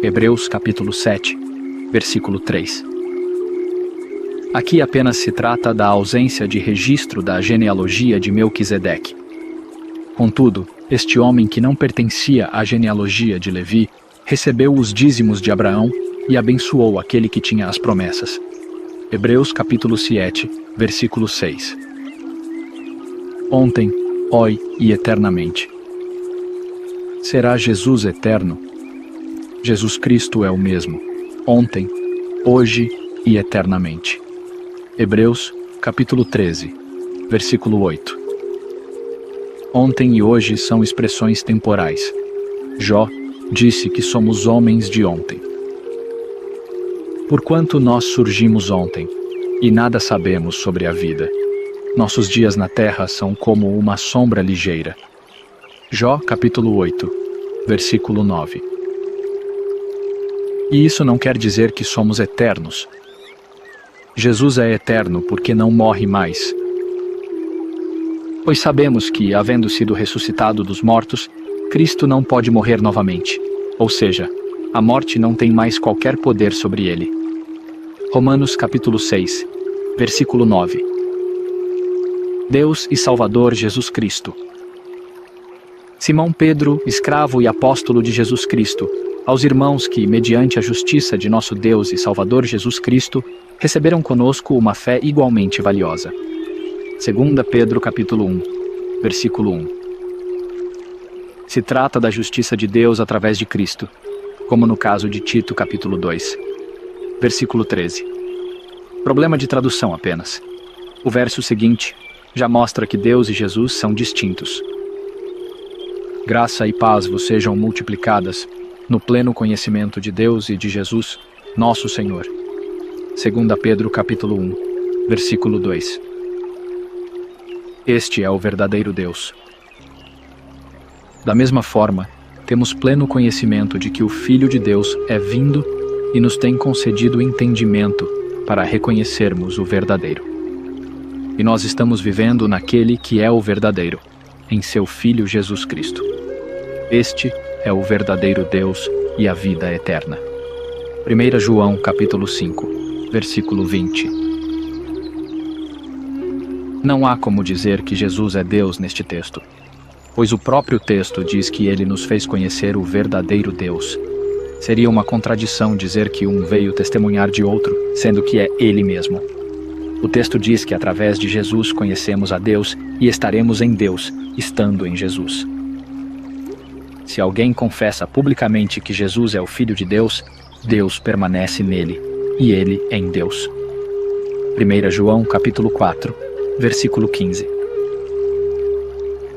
Hebreus capítulo 7, versículo 3. Aqui apenas se trata da ausência de registro da genealogia de Melquisedeque. Contudo, este homem que não pertencia à genealogia de Levi, recebeu os dízimos de Abraão e abençoou aquele que tinha as promessas. Hebreus capítulo 7, versículo 6. Ontem, hoje e eternamente. Será Jesus eterno? Jesus Cristo é o mesmo, ontem, hoje e eternamente. Hebreus capítulo 13, versículo 8. Ontem e hoje são expressões temporais. Jó disse que somos homens de ontem. Porquanto nós surgimos ontem, e nada sabemos sobre a vida. Nossos dias na terra são como uma sombra ligeira. Jó, capítulo 8, versículo 9. E isso não quer dizer que somos eternos. Jesus é eterno porque não morre mais. Pois sabemos que, havendo sido ressuscitado dos mortos, Cristo não pode morrer novamente. Ou seja, a morte não tem mais qualquer poder sobre ele. Romanos capítulo 6, versículo 9. Deus e Salvador Jesus Cristo. Simão Pedro, escravo e apóstolo de Jesus Cristo, aos irmãos que, mediante a justiça de nosso Deus e Salvador Jesus Cristo, receberam conosco uma fé igualmente valiosa. 2 Pedro capítulo 1, versículo 1. Se trata da justiça de Deus através de Cristo, como no caso de Tito capítulo 2, versículo 13. Problema de tradução apenas. O verso seguinte já mostra que Deus e Jesus são distintos. Graça e paz vos sejam multiplicadas no pleno conhecimento de Deus e de Jesus, nosso Senhor. 2 Pedro capítulo 1, versículo 2. Este é o verdadeiro Deus. Da mesma forma, temos pleno conhecimento de que o Filho de Deus é vindo e nos tem concedido entendimento para reconhecermos o verdadeiro. E nós estamos vivendo naquele que é o verdadeiro, em seu Filho Jesus Cristo. Este é o verdadeiro Deus e a vida eterna. 1 João capítulo 5, versículo 20. Não há como dizer que Jesus é Deus neste texto, pois o próprio texto diz que ele nos fez conhecer o verdadeiro Deus. Seria uma contradição dizer que um veio testemunhar de outro, sendo que é ele mesmo. O texto diz que através de Jesus conhecemos a Deus e estaremos em Deus, estando em Jesus. Se alguém confessa publicamente que Jesus é o Filho de Deus, Deus permanece nele, e ele em Deus. 1 João capítulo 4, versículo 15.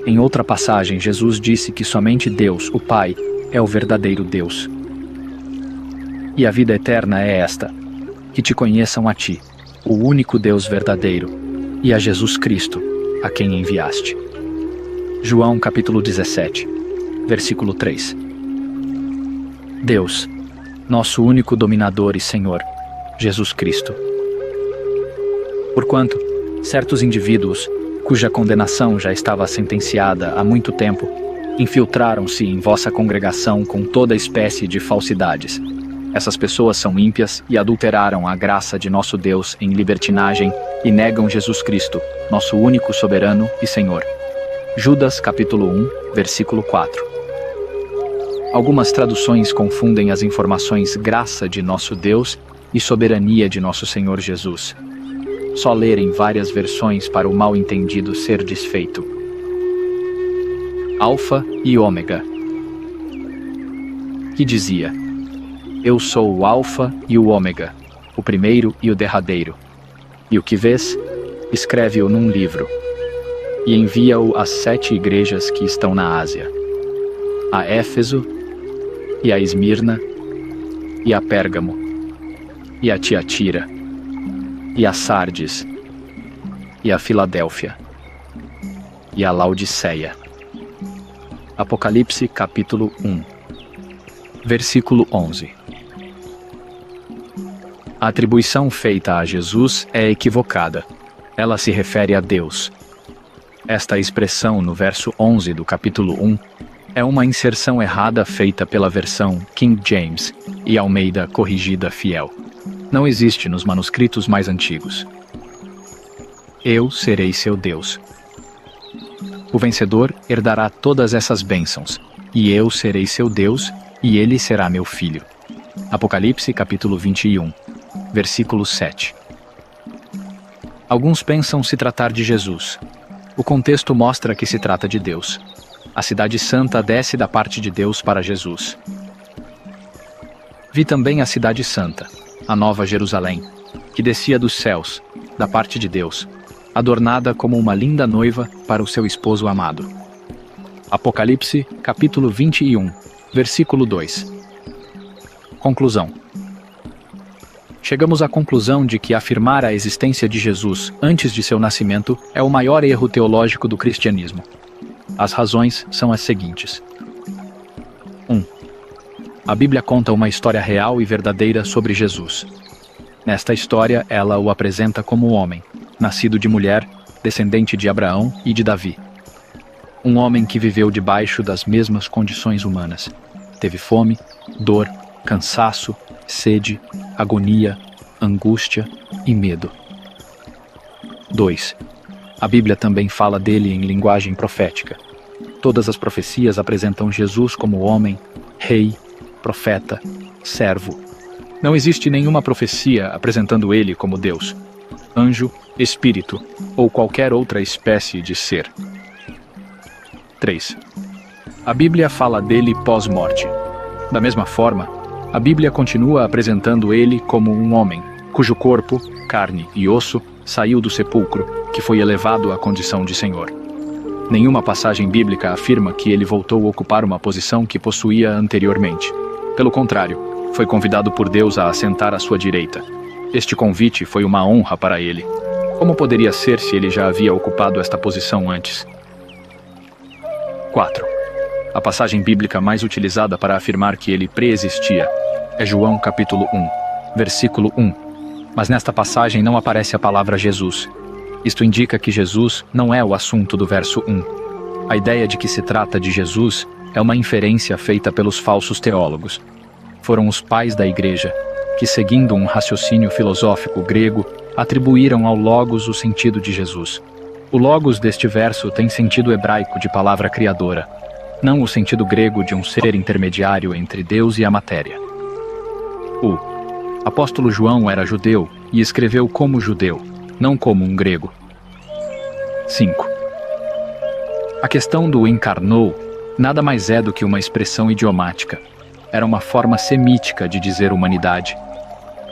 Em outra passagem, Jesus disse que somente Deus, o Pai, é o verdadeiro Deus. E a vida eterna é esta, que te conheçam a ti, o único Deus verdadeiro, e a Jesus Cristo, a quem enviaste. João capítulo 17, versículo 3. Deus, nosso único dominador e Senhor, Jesus Cristo. Porquanto, certos indivíduos, cuja condenação já estava sentenciada há muito tempo, infiltraram-se em vossa congregação com toda espécie de falsidades. Essas pessoas são ímpias e adulteraram a graça de nosso Deus em libertinagem e negam Jesus Cristo, nosso único soberano e Senhor. Judas capítulo 1, versículo 4. Algumas traduções confundem as informações graça de nosso Deus e soberania de nosso Senhor Jesus. Só ler em várias versões para o mal-entendido ser desfeito. Alfa e Ômega, que dizia: Eu sou o Alfa e o Ômega, o primeiro e o derradeiro. E o que vês, escreve-o num livro, e envia-o às 7 igrejas que estão na Ásia: a Éfeso, e a Esmirna, e a Pérgamo, e a Tiatira, e a Sardes, e a Filadélfia, e a Laodiceia. Apocalipse capítulo 1, versículo 11. A atribuição feita a Jesus é equivocada. Ela se refere a Deus. Esta expressão no verso 11 do capítulo 1 é uma inserção errada feita pela versão King James e Almeida Corrigida Fiel. Não existe nos manuscritos mais antigos. Eu serei seu Deus. O vencedor herdará todas essas bênçãos, e eu serei seu Deus, e ele será meu filho. Apocalipse capítulo 21, versículo 7. Alguns pensam se tratar de Jesus. O contexto mostra que se trata de Deus. A cidade santa desce da parte de Deus para Jesus. Vi também a cidade santa, a Nova Jerusalém, que descia dos céus, da parte de Deus, adornada como uma linda noiva para o seu esposo amado. Apocalipse, capítulo 21, versículo 2. Conclusão. chegamos à conclusão de que afirmar a existência de Jesus antes de seu nascimento é o maior erro teológico do cristianismo. As razões são as seguintes. 1. A Bíblia conta uma história real e verdadeira sobre Jesus. Nesta história, ela o apresenta como homem, nascido de mulher, descendente de Abraão e de Davi. Um homem que viveu debaixo das mesmas condições humanas. Teve fome, dor, cansaço, sede, agonia, angústia e medo. 2. A Bíblia também fala dele em linguagem profética. Todas as profecias apresentam Jesus como homem, rei, profeta, servo. Não existe nenhuma profecia apresentando ele como Deus, anjo, espírito ou qualquer outra espécie de ser. 3. A Bíblia fala dele pós-morte. Da mesma forma, a Bíblia continua apresentando ele como um homem, cujo corpo, carne e osso saiu do sepulcro, que foi elevado à condição de Senhor. Nenhuma passagem bíblica afirma que ele voltou a ocupar uma posição que possuía anteriormente. Pelo contrário, foi convidado por Deus a assentar à sua direita. Este convite foi uma honra para ele. Como poderia ser se ele já havia ocupado esta posição antes? 4. A passagem bíblica mais utilizada para afirmar que ele preexistia é João capítulo 1, versículo 1. Mas nesta passagem não aparece a palavra Jesus. Isto indica que Jesus não é o assunto do verso 1. A ideia de que se trata de Jesus é uma inferência feita pelos falsos teólogos. Foram os pais da igreja que, seguindo um raciocínio filosófico grego, atribuíram ao Logos o sentido de Jesus. O Logos deste verso tem sentido hebraico de palavra criadora, não o sentido grego de um ser intermediário entre Deus e a matéria. O apóstolo João era judeu e escreveu como judeu, não como um grego. 5. A questão do encarnou nada mais é do que uma expressão idiomática. Era uma forma semítica de dizer humanidade.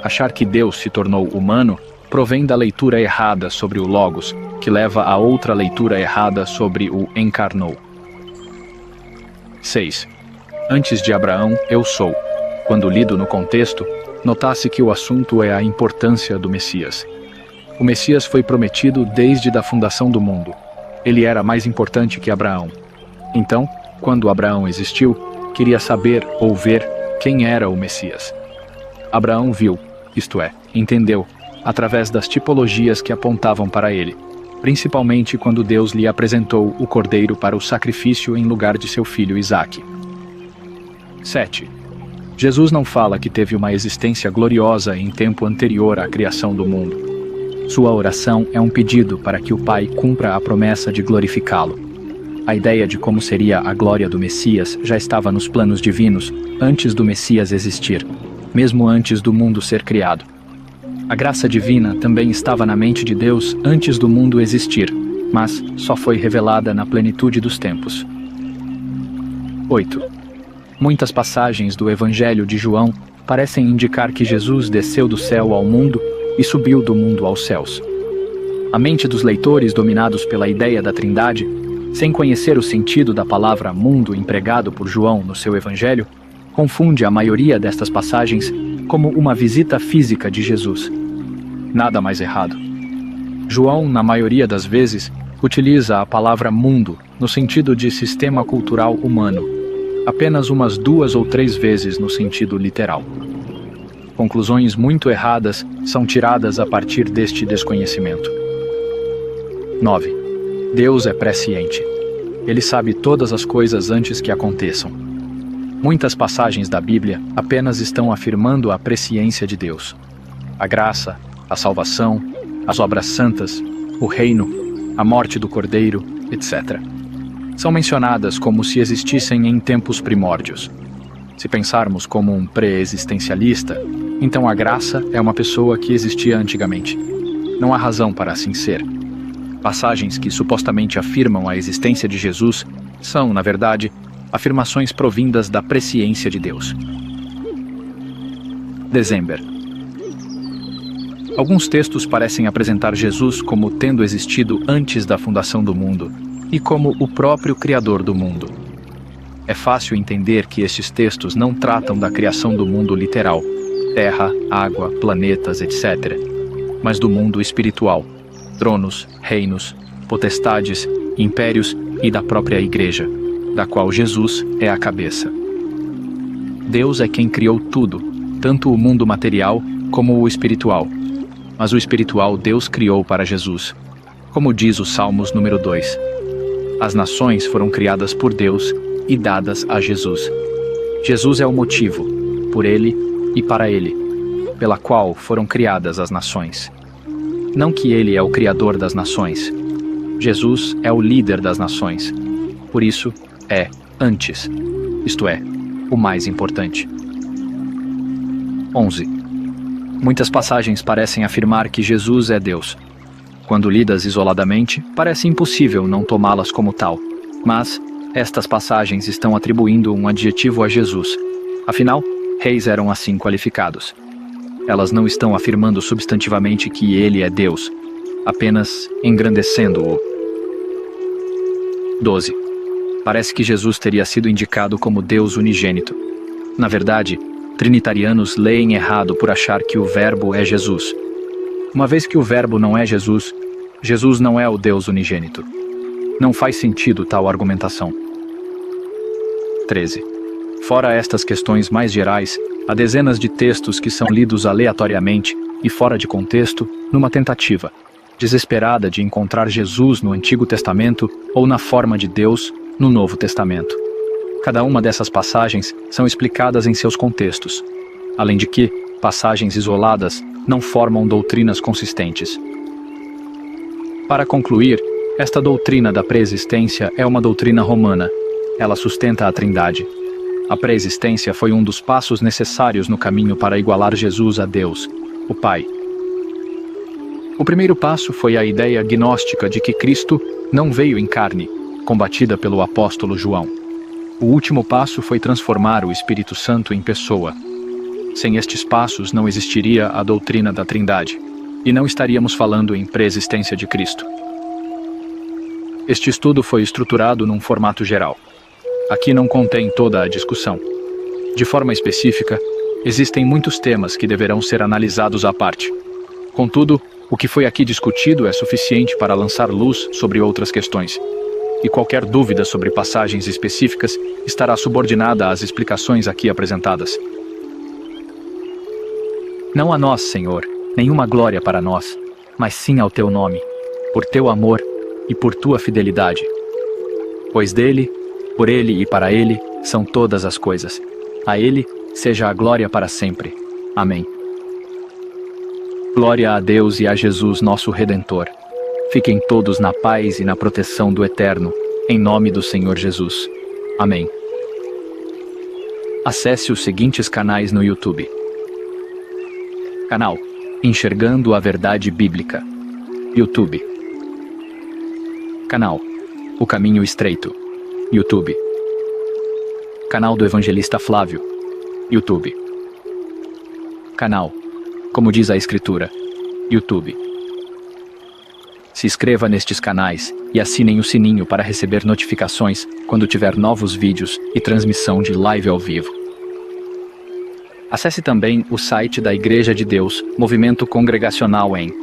Achar que Deus se tornou humano provém da leitura errada sobre o Logos, que leva a outra leitura errada sobre o encarnou. 6. Antes de Abraão, eu sou. Quando lido no contexto, notasse que o assunto é a importância do Messias. O Messias foi prometido desde a fundação do mundo. Ele era mais importante que Abraão. Então, quando Abraão existiu, queria saber ou ver quem era o Messias. Abraão viu, isto é, entendeu, através das tipologias que apontavam para ele, principalmente quando Deus lhe apresentou o cordeiro para o sacrifício em lugar de seu filho Isaque. 7. Jesus não fala que teve uma existência gloriosa em tempo anterior à criação do mundo. Sua oração é um pedido para que o Pai cumpra a promessa de glorificá-lo. A ideia de como seria a glória do Messias já estava nos planos divinos antes do Messias existir, mesmo antes do mundo ser criado. A graça divina também estava na mente de Deus antes do mundo existir, mas só foi revelada na plenitude dos tempos. 8. Muitas passagens do Evangelho de João parecem indicar que Jesus desceu do céu ao mundo e subiu do mundo aos céus. A mente dos leitores dominados pela ideia da Trindade, sem conhecer o sentido da palavra mundo empregado por João no seu Evangelho, confunde a maioria destas passagens como uma visita física de Jesus. Nada mais errado. João, na maioria das vezes, utiliza a palavra mundo no sentido de sistema cultural humano, apenas umas 2 ou 3 vezes no sentido literal. Conclusões muito erradas são tiradas a partir deste desconhecimento. 9. Deus é presciente. Ele sabe todas as coisas antes que aconteçam. Muitas passagens da Bíblia apenas estão afirmando a presciência de Deus. A graça, a salvação, as obras santas, o reino, a morte do Cordeiro, etc. São mencionadas como se existissem em tempos primórdios. Se pensarmos como um pré-existencialista, então a graça é uma pessoa que existia antigamente. Não há razão para assim ser. Passagens que supostamente afirmam a existência de Jesus são, na verdade, afirmações provindas da presciência de Deus. Dezember. Alguns textos parecem apresentar Jesus como tendo existido antes da fundação do mundo e como o próprio Criador do mundo. É fácil entender que estes textos não tratam da criação do mundo literal, terra, água, planetas, etc., mas do mundo espiritual, tronos, reinos, potestades, impérios e da própria Igreja, da qual Jesus é a cabeça. Deus é quem criou tudo, tanto o mundo material como o espiritual. Mas o espiritual Deus criou para Jesus. Como diz o Salmos número 2, as nações foram criadas por Deus e dadas a Jesus. Jesus é o motivo, por ele e para ele, pela qual foram criadas as nações. Não que ele é o criador das nações. Jesus é o líder das nações. Por isso, é antes, isto é, o mais importante. 11. Muitas passagens parecem afirmar que Jesus é Deus. Quando lidas isoladamente, parece impossível não tomá-las como tal. Mas estas passagens estão atribuindo um adjetivo a Jesus. Afinal, reis eram assim qualificados. Elas não estão afirmando substantivamente que ele é Deus, apenas engrandecendo-o. 12. Parece que Jesus teria sido indicado como Deus unigênito. Na verdade, trinitarianos leem errado por achar que o Verbo é Jesus. Uma vez que o Verbo não é Jesus, Jesus não é o Deus unigênito. Não faz sentido tal argumentação. 13. Fora estas questões mais gerais, há dezenas de textos que são lidos aleatoriamente e fora de contexto, numa tentativa desesperada de encontrar Jesus no Antigo Testamento ou na forma de Deus no Novo Testamento. Cada uma dessas passagens são explicadas em seus contextos, além de que passagens isoladas não formam doutrinas consistentes. Para concluir, esta doutrina da pré-existência é uma doutrina romana. Ela sustenta a Trindade. A pré-existência foi um dos passos necessários no caminho para igualar Jesus a Deus, o Pai. O primeiro passo foi a ideia gnóstica de que Cristo não veio em carne, combatida pelo apóstolo João. O último passo foi transformar o Espírito Santo em pessoa. Sem estes passos não existiria a doutrina da Trindade, e não estaríamos falando em pré-existência de Cristo. Este estudo foi estruturado num formato geral. Aqui não contém toda a discussão. De forma específica, existem muitos temas que deverão ser analisados à parte. Contudo, o que foi aqui discutido é suficiente para lançar luz sobre outras questões. E qualquer dúvida sobre passagens específicas estará subordinada às explicações aqui apresentadas. Não a nós, Senhor, nenhuma glória para nós, mas sim ao teu nome, por teu amor e por tua fidelidade. Pois dele, por ele e para ele são todas as coisas. A ele seja a glória para sempre. Amém. Glória a Deus e a Jesus, nosso Redentor. Fiquem todos na paz e na proteção do Eterno, em nome do Senhor Jesus. Amém. Acesse os seguintes canais no YouTube. Canal Enxergando a Verdade Bíblica. YouTube. Canal O Caminho Estreito. YouTube. Canal do Evangelista Flávio. YouTube. Canal Como Diz a Escritura. YouTube. Se inscreva nestes canais e assinem o sininho para receber notificações quando tiver novos vídeos e transmissão de live ao vivo. Acesse também o site da Igreja de Deus, Movimento Congregacional em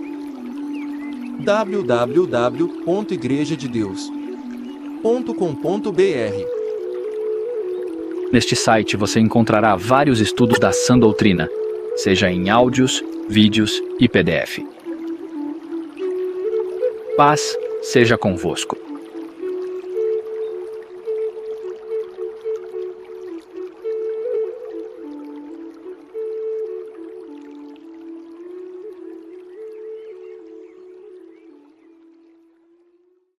www.igrejadedeus.com.br. Neste site você encontrará vários estudos da sã doutrina, seja em áudios, vídeos e PDF. Paz seja convosco.